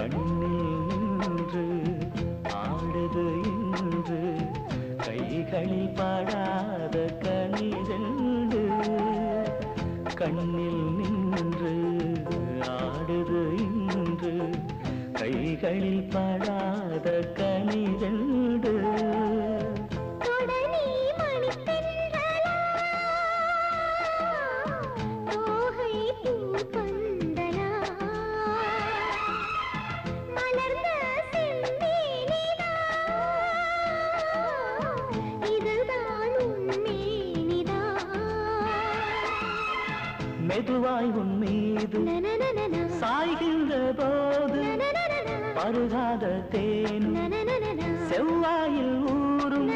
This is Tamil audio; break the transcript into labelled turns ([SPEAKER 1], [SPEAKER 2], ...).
[SPEAKER 1] கண்ணில் நின்று ஆடுது இன்று கைகளில் படாத கனிதென்று கண்ணில் நின்று ஆடுது இன்று கைகளில் படாத கனிதென்று மெதுவாய் உன் மீது சாய்கின்ற போது பருகாத தேனும் செவ்வாயில் ஊறும்